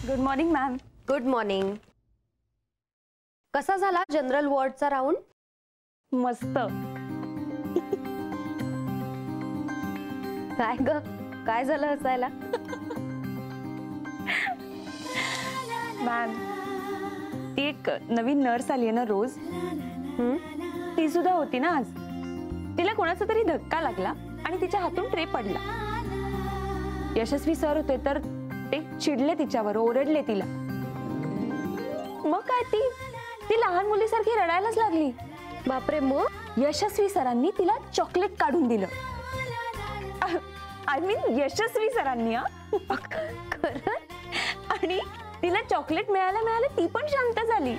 Good morning ma'am. Good morning. कसा झाला general वॉर्डचा round? मस्त. काय ग, काय झालं हसायला? मॅम, ती एक नवीन नर्स आली आहे ना रोज, ती सुद्धा होती ना आज. तिला कोणाचा तरी धक्का लागला आणि तिच्या हातून ट्रे पडला. यशस्वी सर होते तर ते चिडले तिच्यावर, ओरडले तिला. मग काय ती लहान मुलीसारखी रडायलाच लागली. बापरे. मग यशस्वी सरांनी तिला चॉकलेट काढून दिलं. आय मीन यशस्वी सरांनी. खरं? आणि तिला चॉकलेट मिळालं ती पण शांत झाली.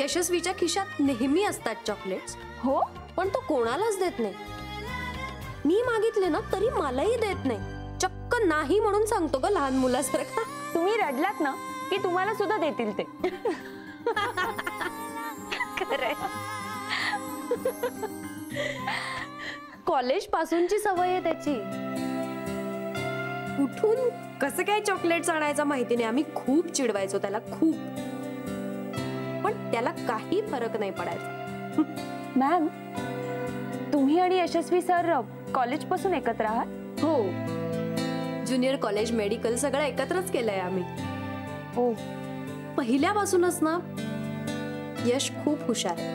यशस्वीच्या खिशात नेहमी असतात चॉकलेट्स. हो, पण तो कोणालाच देत नाही. मी मागितले ना तरी मलाही देत नाही. चक्क नाही म्हणून सांगतो ग, लहान मुलासारखा. तुम्ही रडलात ना की तुम्हाला सुद्धा देतील ते. खरंय. कॉलेज पासूनची सवय आहे त्याची. कुठून कसं काय चॉकलेट्स आणायचं माहिती नाही. आम्ही खूप चिडवायचो त्याला, खूप. पण त्याला काही फरक नाही पडायचा. मॅम, तुम्ही आणि यशस्वी सर कॉलेज पासून एकत्र आहात? हो, ज्युनियर कॉलेज, मेडिकल सगळं एकत्रच केलंय आम्ही. हो. पहिल्यापासूनच ना यश खूप हुशार आहे.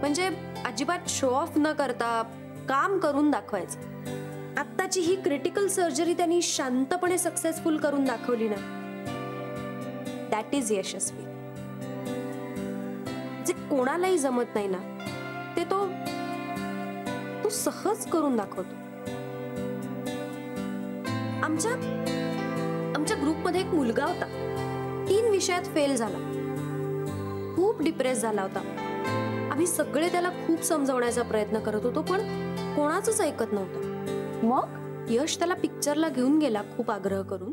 म्हणजे अजिबात शो ऑफ न करता काम करून दाखवायचं. आत्ताची ही क्रिटिकल सर्जरी त्यांनी शांतपणे सक्सेसफुल करून दाखवली ना, दॅट इज यशस्वी. जे कोणालाही जमत नाही ना ते तो सहज करून दाखवतो. आमच्या ग्रुपमध्ये एक मुलगा होता, 3 विषयात फेल झाला, खूप डिप्रेस झाला होता. आम्ही सगळे त्याला खूप समजावण्याचा प्रयत्न करत होतो, पण कोणाचंच ऐकत नव्हतं. मग यश त्याला पिक्चरला घेऊन गेला खूप आग्रह करून.